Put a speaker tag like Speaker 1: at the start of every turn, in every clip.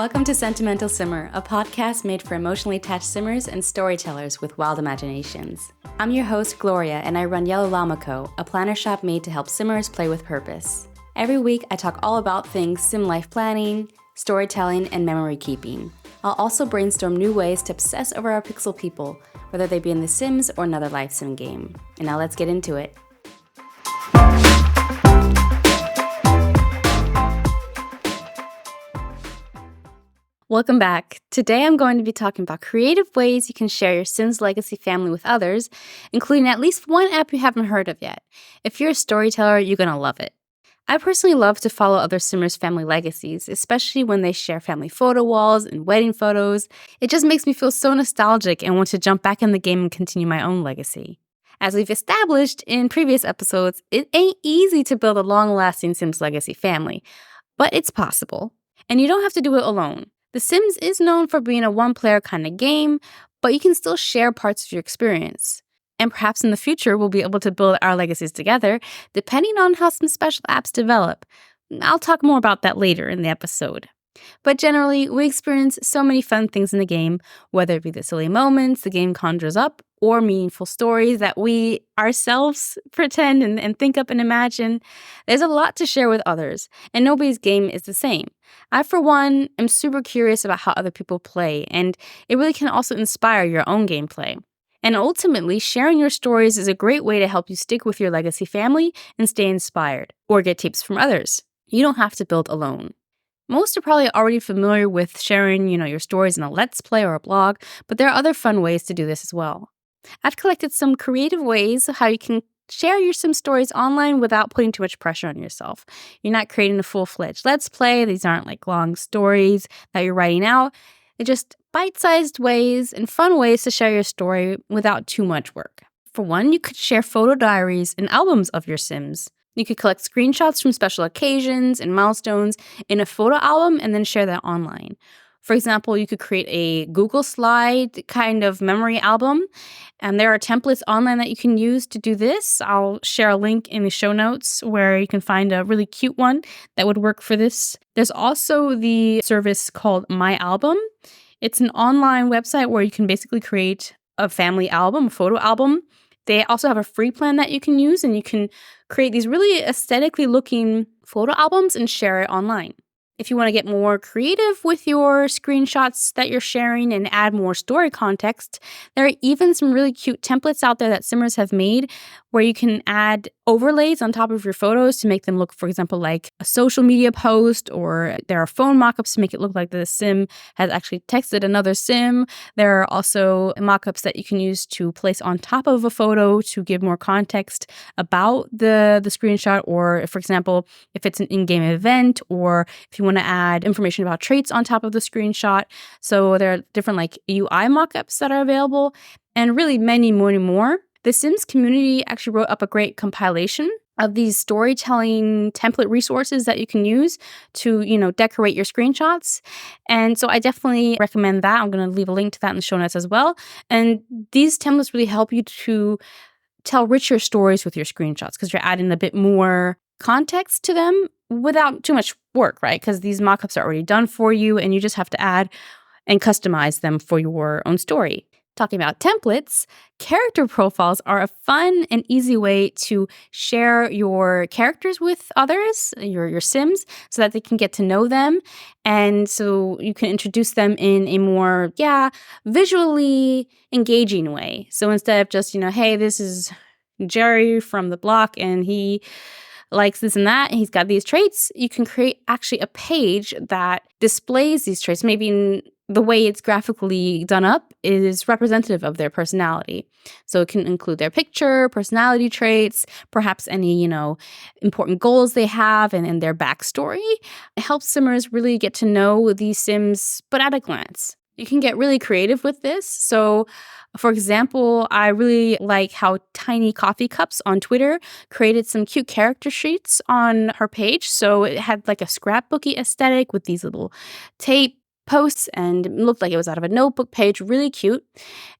Speaker 1: Welcome to Sentimental Simmer, a podcast made for emotionally attached simmers and storytellers with wild imaginations. I'm your host, Gloria, and I run Yellow Llama Co., a planner shop made to help simmers play with purpose. Every week, I talk all about things sim life planning, storytelling, and memory keeping. I'll also brainstorm new ways to obsess over our pixel people, whether they be in The Sims or another life sim game. And now let's get into it. Welcome back. Today I'm going to be talking about creative ways you can share your Sims Legacy family with others, including at least one app you haven't heard of yet. If you're a storyteller, you're going to love it. I personally love to follow other Simmers' family legacies, especially when they share family photo walls and wedding photos. It just makes me feel so nostalgic and want to jump back in the game and continue my own legacy. As we've established in previous episodes, it ain't easy to build a long-lasting Sims Legacy family, but it's possible. And you don't have to do it alone. The Sims is known for being a one-player kind of game, but you can still share parts of your experience. And perhaps in the future, we'll be able to build our legacies together, depending on how some special apps develop. I'll talk more about that later in the episode. But generally, we experience so many fun things in the game, whether it be the silly moments the game conjures up, or meaningful stories that we ourselves pretend and think up and imagine. There's a lot to share with others, and nobody's game is the same. I, for one, am super curious about how other people play, and it really can also inspire your own gameplay. And ultimately, sharing your stories is a great way to help you stick with your legacy family and stay inspired, or get tips from others. You don't have to build alone. Most are probably already familiar with sharing, your stories in a Let's Play or a blog, but there are other fun ways to do this as well. I've collected some creative ways how you can share your Sim stories online without putting too much pressure on yourself. You're not creating a full-fledged Let's Play. These aren't like long stories that you're writing out. They're just bite-sized ways and fun ways to share your story without too much work. For one, you could share photo diaries and albums of your Sims. You could collect screenshots from special occasions and milestones in a photo album and then share that online. For example, you could create a Google Slide kind of memory album, and there are templates online that you can use to do this. I'll share a link in the show notes where you can find a really cute one that would work for this. There's also the service called My Album. It's an online website where you can basically create a family album, a photo album. They also have a free plan that you can use, and you can create these really aesthetically looking photo albums and share it online. If you want to get more creative with your screenshots that you're sharing and add more story context, there are even some really cute templates out there that Simmers have made where you can add overlays on top of your photos to make them look, for example, like a social media post, or there are phone mockups to make it look like the Sim has actually texted another Sim. There are also mockups that you can use to place on top of a photo to give more context about the screenshot, or, for example, if it's an in-game event, or if you want to add information about traits on top of the screenshot. So there are different UI mockups that are available, and really many more. The Sims community actually wrote up a great compilation of these storytelling template resources that you can use to, decorate your screenshots. And so I definitely recommend that. I'm going to leave a link to that in the show notes as well. And these templates really help you to tell richer stories with your screenshots because you're adding a bit more context to them without too much work, right? Because these mockups are already done for you and you just have to add and customize them for your own story. Talking about templates, character profiles are a fun and easy way to share your characters with others, your Sims, so that they can get to know them. And so you can introduce them in a more, visually engaging way. So instead of just, hey, this is Jerry from the block and he likes this and that, and he's got these traits, you can create actually a page that displays these traits. Maybe the way it's graphically done up is representative of their personality. So it can include their picture, personality traits, perhaps any, important goals they have and their backstory. It helps Simmers really get to know these Sims, but at a glance. You can get really creative with this. So, for example, I really like how Tiny Coffee Cups on Twitter created some cute character sheets on her page. So it had like a scrapbooky aesthetic with these little tape posts, and it looked like it was out of a notebook page, really cute.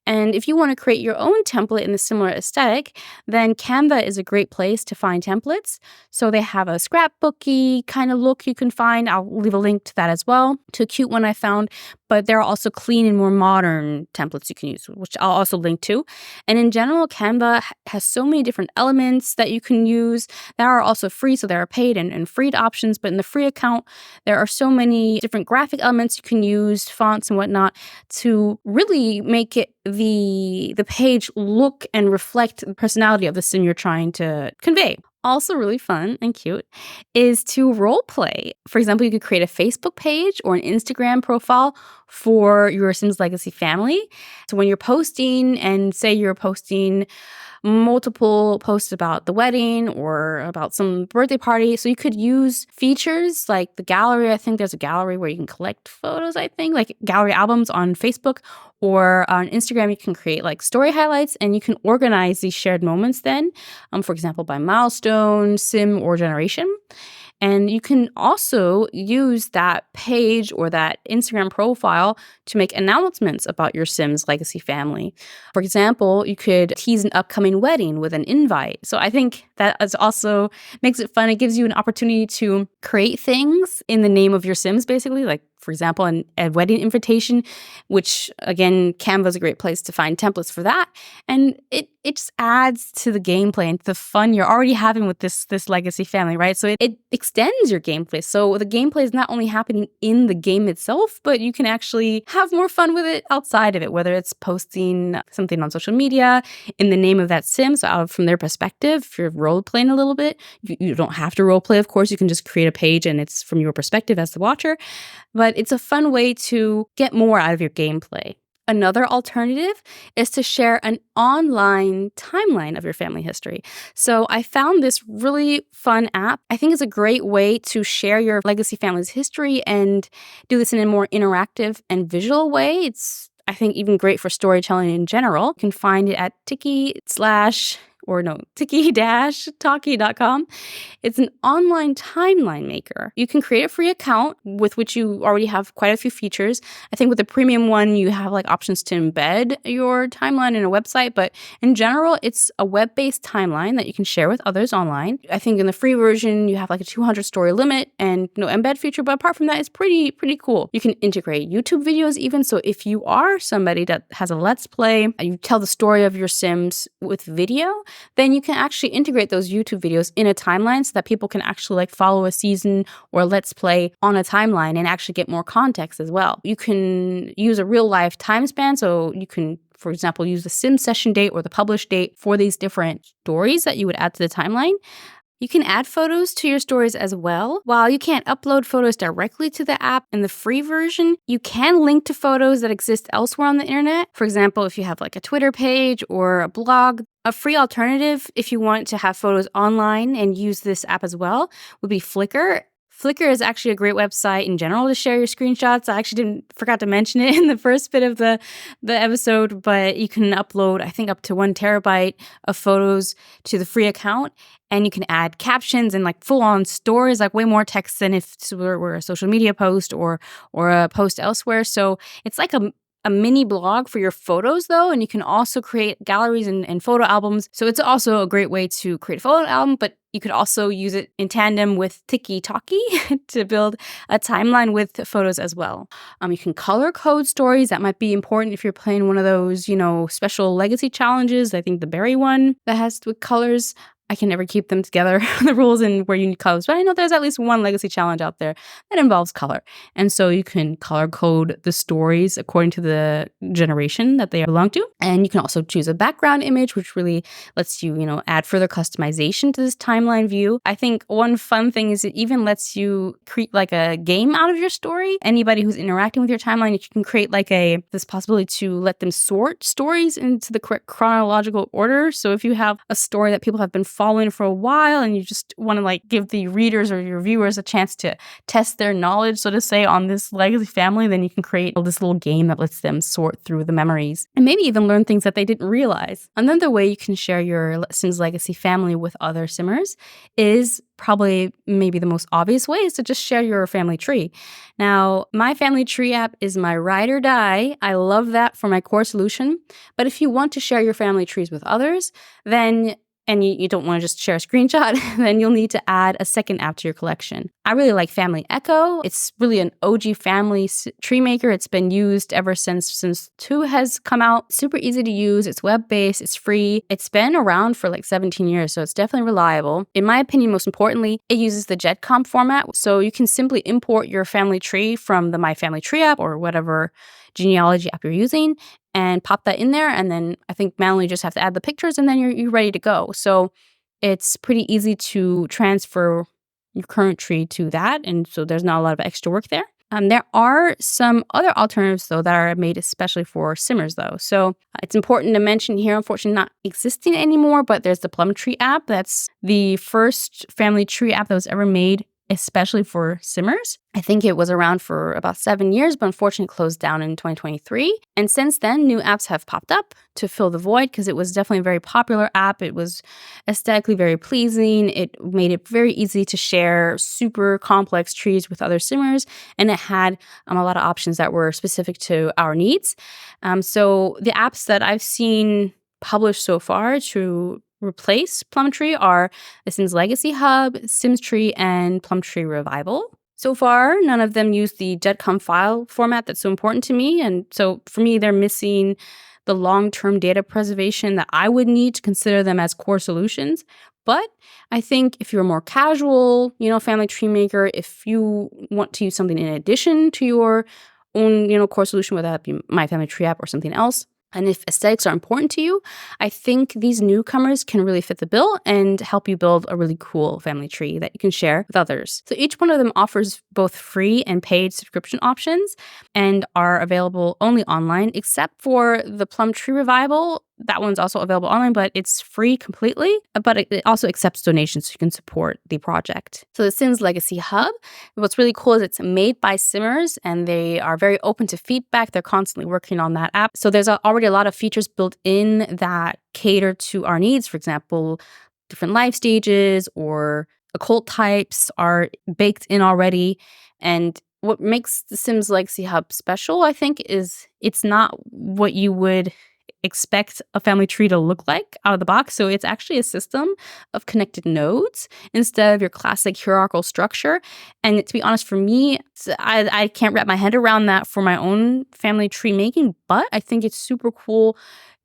Speaker 1: And if you want to create your own template in a similar aesthetic, then Canva is a great place to find templates. So they have a scrapbooky kind of look you can find. I'll leave a link to that as well, to a cute one I found. But there are also clean and more modern templates you can use, which I'll also link to. And in general, Canva has so many different elements that you can use. There are also free, so there are paid and free options. But in the free account, there are so many different graphic elements you can use, fonts and whatnot, to really make it the page look and reflect the personality of the sim you're trying to convey. Also really fun and cute is to role play. For example, you could create a Facebook page or an Instagram profile for your Sims Legacy family. So when you're posting, and say you're posting multiple posts about the wedding or about some birthday party, so you could use features like the gallery. I think there's a gallery where you can collect photos, I think, like gallery albums on Facebook, or on Instagram you can create like story highlights, and you can organize these shared moments then, for example, by milestone, sim, or generation. And you can also use that page or that Instagram profile to make announcements about your Sims Legacy family. For example, you could tease an upcoming wedding with an invite. So I think that is also makes it fun. It gives you an opportunity to create things in the name of your Sims, basically. Like, for example, a wedding invitation, which, again, Canva is a great place to find templates for that. And it just adds to the gameplay and the fun you're already having with this Legacy family, right? So it extends your gameplay. So the gameplay is not only happening in the game itself, but you can actually have more fun with it outside of it, whether it's posting something on social media in the name of that sim. So out from their perspective, if you're role-playing a little bit, you don't have to role-play, of course. You can just create a page and it's from your perspective as the watcher. But it's a fun way to get more out of your gameplay. Another alternative is to share an online timeline of your family history. So I found this really fun app. I think it's a great way to share your Legacy family's history and do this in a more interactive and visual way. It's, I think, even great for storytelling in general. You can find it at tiki-talkie.com. It's an online timeline maker. You can create a free account with which you already have quite a few features. I think with the premium one, you have like options to embed your timeline in a website, but in general, it's a web-based timeline that you can share with others online. I think in the free version, you have like a 200 story limit and no embed feature, but apart from that, it's pretty cool. You can integrate YouTube videos even. So if you are somebody that has a Let's Play, and you tell the story of your Sims with video, then you can actually integrate those YouTube videos in a timeline so that people can actually like follow a season or Let's Play on a timeline and actually get more context as well. You can use a real life time span. So you can, for example, use the sim session date or the published date for these different stories that you would add to the timeline. You can add photos to your stories as well. While you can't upload photos directly to the app in the free version, you can link to photos that exist elsewhere on the internet. For example, if you have like a Twitter page or a blog, a free alternative if you want to have photos online and use this app as well would be Flickr. Flickr is actually a great website in general to share your screenshots. I actually forgot to mention it in the first bit of the episode, but you can upload, I think, up to 1 terabyte of photos to the free account. And you can add captions and like full-on stories, like way more text than if it were a social media post or a post elsewhere. So it's like a mini blog for your photos, though, and you can also create galleries and photo albums. So it's also a great way to create a photo album, but you could also use it in tandem with Tiki-Talkie to build a timeline with photos as well. You can color code stories. That might be important if you're playing one of those, special legacy challenges. I think the berry one that has with colors. I can never keep them together, the rules and where you need colors. But I know there's at least one legacy challenge out there that involves color. And so you can color code the stories according to the generation that they belong to. And you can also choose a background image, which really lets you, add further customization to this timeline view. I think one fun thing is it even lets you create like a game out of your story. Anybody who's interacting with your timeline, you can create like this possibility to let them sort stories into the correct chronological order. So if you have a story that people have been following for a while and you just want to like give the readers or your viewers a chance to test their knowledge, so to say, on this legacy family, then you can create this little game that lets them sort through the memories and maybe even learn things that they didn't realize. Another way you can share your Sims Legacy family with other Simmers is probably maybe the most obvious way is to just share your family tree. Now, my family tree app is my ride or die. I love that for my core solution. But if you want to share your family trees with others, then and you don't want to just share a screenshot, then you'll need to add a second app to your collection. I really like Family Echo. It's really an OG family tree maker. It's been used ever since Sims 2 has come out. Super easy to use. It's web-based. It's free. It's been around for like 17 years, so it's definitely reliable. In my opinion, most importantly, it uses the GEDCOM format, so you can simply import your family tree from the My Family Tree app or whatever genealogy app you're using and pop that in there. And then I think manually just have to add the pictures and then you're ready to go. So it's pretty easy to transfer your current tree to that. And so there's not a lot of extra work there. There are some other alternatives, though, that are made especially for Simmers, though. So it's important to mention here, unfortunately, not existing anymore, but there's the Plum Tree app. That's the first family tree app that was ever made especially for Simmers. I think it was around for about 7 years, but unfortunately closed down in 2023. And since then, new apps have popped up to fill the void because it was definitely a very popular app. It was aesthetically very pleasing. It made it very easy to share super complex trees with other Simmers, and it had a lot of options that were specific to our needs. So the apps that I've seen published so far to replace Plumtree are the Sims Legacy Hub, Sims Tree, and Plumtree Revival. So far, none of them use the GEDCOM file format that's so important to me, and so for me, they're missing the long-term data preservation that I would need to consider them as core solutions. But I think if you're a more casual, family tree maker, if you want to use something in addition to your own, core solution, whether that be My Family Tree app or something else, and if aesthetics are important to you, I think these newcomers can really fit the bill and help you build a really cool family tree that you can share with others. So each one of them offers both free and paid subscription options and are available only online, except for the Plum Tree Revival. That one's also available online, but it's free completely. But it also accepts donations so you can support the project. So the Sims Legacy Hub, what's really cool is it's made by Simmers and they are very open to feedback. They're constantly working on that app. So there's already a lot of features built in that cater to our needs. For example, different life stages or occult types are baked in already. And what makes the Sims Legacy Hub special, I think, is it's not what you would expect a family tree to look like out of the box. So it's actually a system of connected nodes instead of your classic hierarchical structure. And to be honest, for me, I can't wrap my head around that for my own family tree making, but I think it's super cool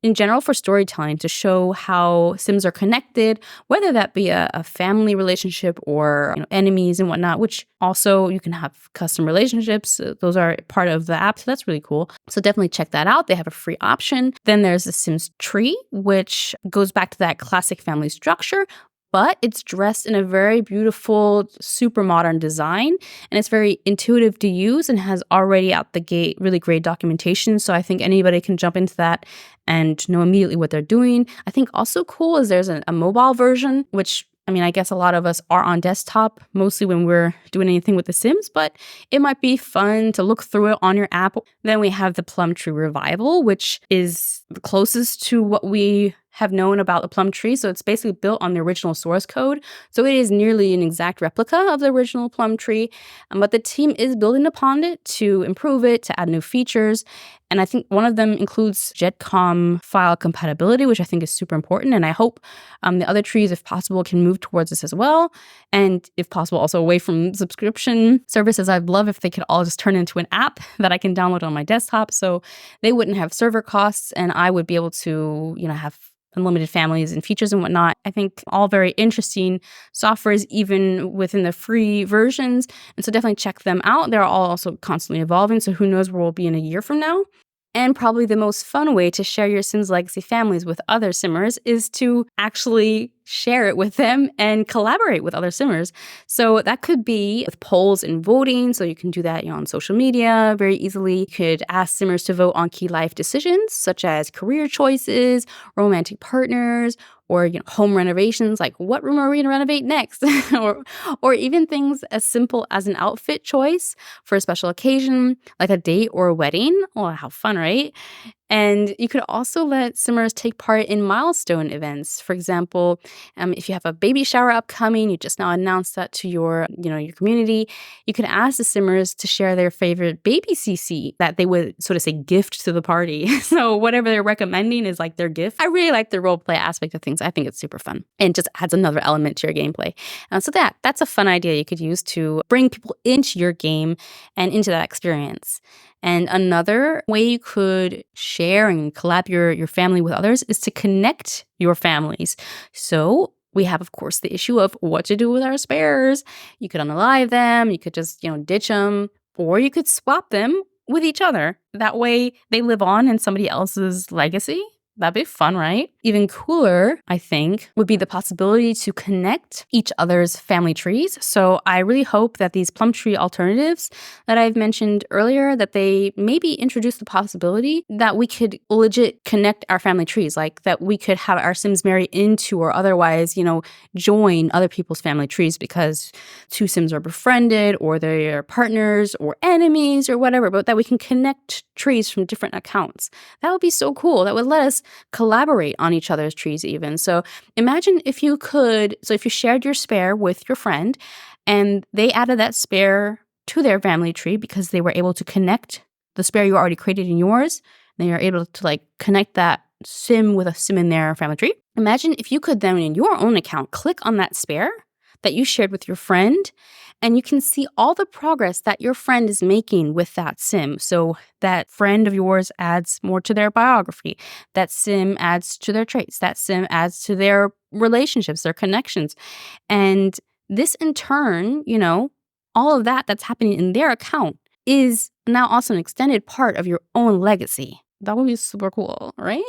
Speaker 1: in general for storytelling to show how Sims are connected, whether that be a family relationship or enemies and whatnot, which also you can have custom relationships. Those are part of the app, so that's really cool. So definitely check that out. They have a free option. Then there's the Sims Tree, which goes back to that classic family structure, but it's dressed in a very beautiful, super modern design, and it's very intuitive to use and has already out the gate really great documentation. So I think anybody can jump into that and know immediately what they're doing. I think also cool is there's a mobile version, which I guess a lot of us are on desktop, mostly when we're doing anything with The Sims, but it might be fun to look through it on your app. Then we have the Plum Tree Revival, which is the closest to what we have known about the Plum Tree. So it's basically built on the original source code. So it is nearly an exact replica of the original Plum Tree. But the team is building upon it to improve it, to add new features. And I think one of them includes GEDCOM file compatibility, which I think is super important. And I hope the other trees, if possible, can move towards this as well. And if possible, also away from subscription services. I'd love if they could all just turn into an app that I can download on my desktop so they wouldn't have server costs and I would be able to, have unlimited families and features and whatnot. I think all very interesting softwares, even within the free versions. And so definitely check them out. They're all also constantly evolving. So who knows where we'll be in a year from now. And probably the most fun way to share your Sims Legacy families with other Simmers is to actually share it with them and collaborate with other Simmers. So that could be with polls and voting. So you can do that on social media very easily. You could ask Simmers to vote on key life decisions such as career choices, romantic partners, or home renovations, like what room are we going to renovate next? or even things as simple as an outfit choice for a special occasion, like a date or a wedding. Oh, how fun, right? And you could also let simmers take part in milestone events. For example, if you have a baby shower upcoming, you just now announced that to your community, you can ask the simmers to share their favorite baby CC that they would sort of say gift to the party. So whatever they're recommending is like their gift. I really like the role play aspect of things. I think it's super fun and just adds another element to your gameplay. So that's a fun idea you could use to bring people into your game and into that experience. And another way you could share and collab your family with others is to connect your families. So we have, of course, the issue of what to do with our spares. You could unalive them, you could just, ditch them, or you could swap them with each other. That way they live on in somebody else's legacy. That'd be fun, right? Even cooler, I think, would be the possibility to connect each other's family trees. So I really hope that these plum tree alternatives that I've mentioned earlier, that they maybe introduce the possibility that we could legit connect our family trees, like that we could have our Sims marry into or otherwise, join other people's family trees because two Sims are befriended or they're partners or enemies or whatever, but that we can connect trees from different accounts. That would be so cool. That would let us collaborate on each other's trees even. So imagine if you shared your spare with your friend and they added that spare to their family tree because they were able to connect the spare you already created in yours. Then you're able to connect that sim with a sim in their family tree. Imagine if you could then in your own account click on that spare that you shared with your friend, and you can see all the progress that your friend is making with that sim. So that friend of yours adds more to their biography. That sim adds to their traits. That sim adds to their relationships, their connections. And this in turn, all of that's happening in their account is now also an extended part of your own legacy. That would be super cool, right?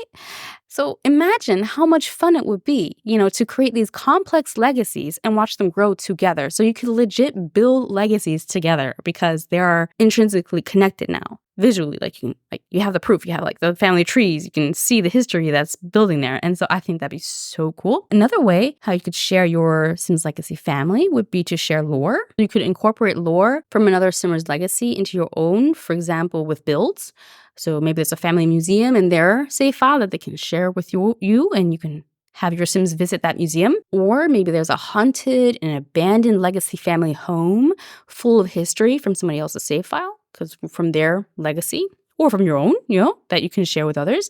Speaker 1: So imagine how much fun it would be, to create these complex legacies and watch them grow together. So you could legit build legacies together because they are intrinsically connected now. Visually, you have the proof, you have the family trees, you can see the history that's building there. And so I think that'd be so cool. Another way how you could share your Sims Legacy family would be to share lore. You could incorporate lore from another Simmer's legacy into your own, for example, with builds. So maybe there's a family museum in their save file that they can share with you and you can have your Sims visit that museum. Or maybe there's a haunted and abandoned legacy family home full of history from somebody else's save file, because from their legacy or from your own, that you can share with others.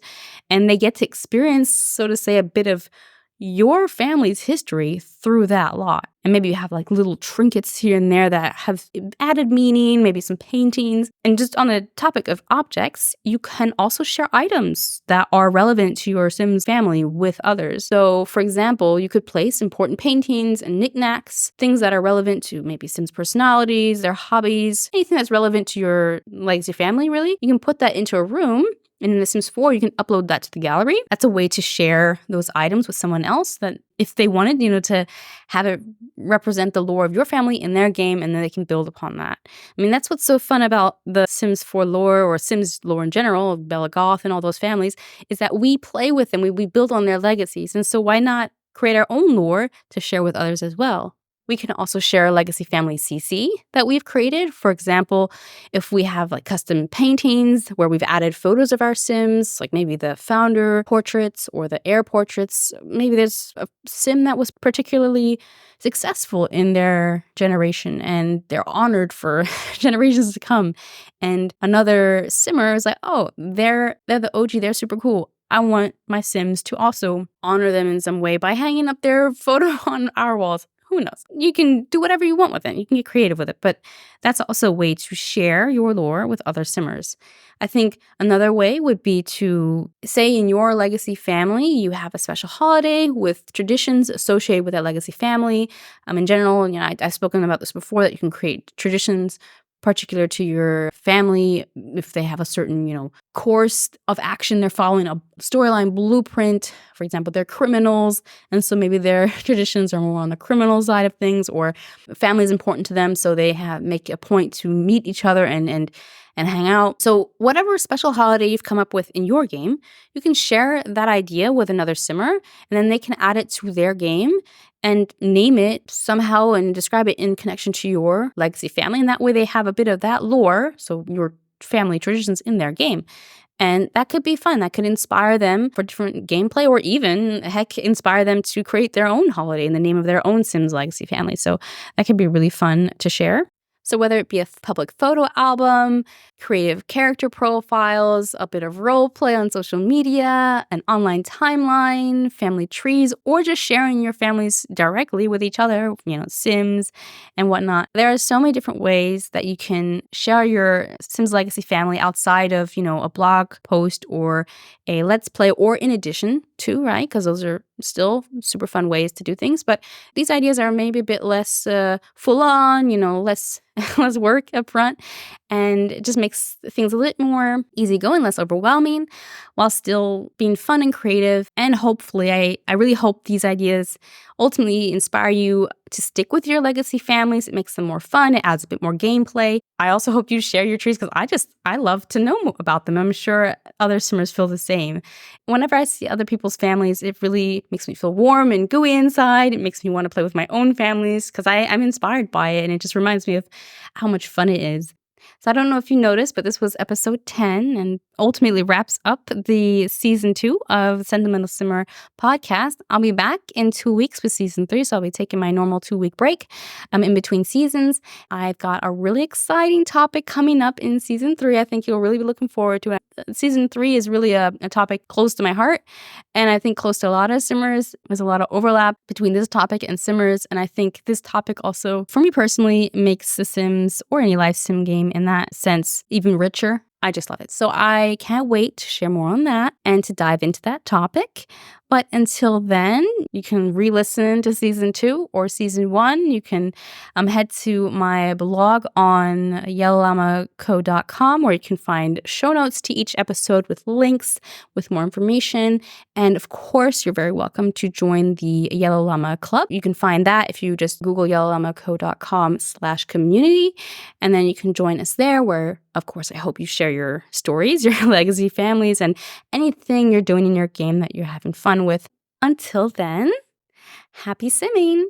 Speaker 1: And they get to experience, so to say, a bit of your family's history through that lot. And maybe you have little trinkets here and there that have added meaning, maybe some paintings. And just on the topic of objects, you can also share items that are relevant to your Sims family with others. So for example, you could place important paintings and knickknacks, things that are relevant to maybe Sims personalities, their hobbies, anything that's relevant to your legacy family, really. You can put that into a room. And in The Sims 4, you can upload that to the gallery. That's a way to share those items with someone else that if they wanted, to have it represent the lore of your family in their game, and then they can build upon that. I mean, that's what's so fun about the Sims 4 lore or Sims lore in general, Bella Goth and all those families, is that we play with them, we build on their legacies. And so why not create our own lore to share with others as well? We can also share a legacy family CC that we've created. For example, if we have custom paintings where we've added photos of our Sims, maybe the founder portraits or the heir portraits, maybe there's a Sim that was particularly successful in their generation and they're honored for generations to come. And another Simmer is oh, they're the OG, they're super cool. I want my Sims to also honor them in some way by hanging up their photo on our walls. Who knows? You can do whatever you want with it. You can get creative with it. But that's also a way to share your lore with other Simmers. I think another way would be to say in your legacy family, you have a special holiday with traditions associated with that legacy family. In general, I've spoken about this before, that you can create traditions particular to your family. If they have a certain, course of action, they're following a storyline blueprint. For example, they're criminals, and so maybe their traditions are more on the criminal side of things, or family is important to them, so they make a point to meet each other and and hang out. So whatever special holiday you've come up with in your game, you can share that idea with another simmer, and then they can add it to their game and name it somehow and describe it in connection to your legacy family. And that way they have a bit of that lore, so your family traditions in their game. And that could be fun. That could inspire them for different gameplay, or even, heck, inspire them to create their own holiday in the name of their own Sims legacy family. So that could be really fun to share. So whether it be a public photo album, creative character profiles, a bit of role play on social media, an online timeline, family trees, or just sharing your families directly with each other, Sims and whatnot. There are so many different ways that you can share your Sims Legacy family outside of, a blog post or a Let's Play, or in addition to, right? Because those are still super fun ways to do things. But these ideas are maybe a bit less full on, less less work up front, and it just makes things a little more easygoing, less overwhelming, while still being fun and creative. And hopefully, I really hope these ideas ultimately inspire you to stick with your legacy families. It makes them more fun. It adds a bit more gameplay. I also hope you share your trees, because I love to know about them. I'm sure other simmers feel the same. Whenever I see other people's families, it really makes me feel warm and gooey inside. It makes me want to play with my own families because I'm inspired by it, and it just reminds me of how much fun it is. So I don't know if you noticed, but this was episode 10 and ultimately wraps up the season 2 of Sentimental Simmer podcast. I'll be back in 2 weeks with season 3, so I'll be taking my normal 2-week break in between seasons. I've got a really exciting topic coming up in season 3. I think you'll really be looking forward to it. Season 3 is really a topic close to my heart, and I think close to a lot of simmers. There's a lot of overlap between this topic and simmers, and I think this topic also, for me personally, makes The Sims or any live sim game in that sense even richer. I just love it. So I can't wait to share more on that and to dive into that topic. But until then, you can re-listen to season 2 or season 1. You can head to my blog on yellowllamaco.com, where you can find show notes to each episode with links, with more information. And of course, you're very welcome to join the Yellow Llama Club. You can find that if you just Google yellowllamaco.com/community. And then you can join us there, where, of course, I hope you share your stories, your legacy families, and anything you're doing in your game that you're having fun with. Until then, happy simming!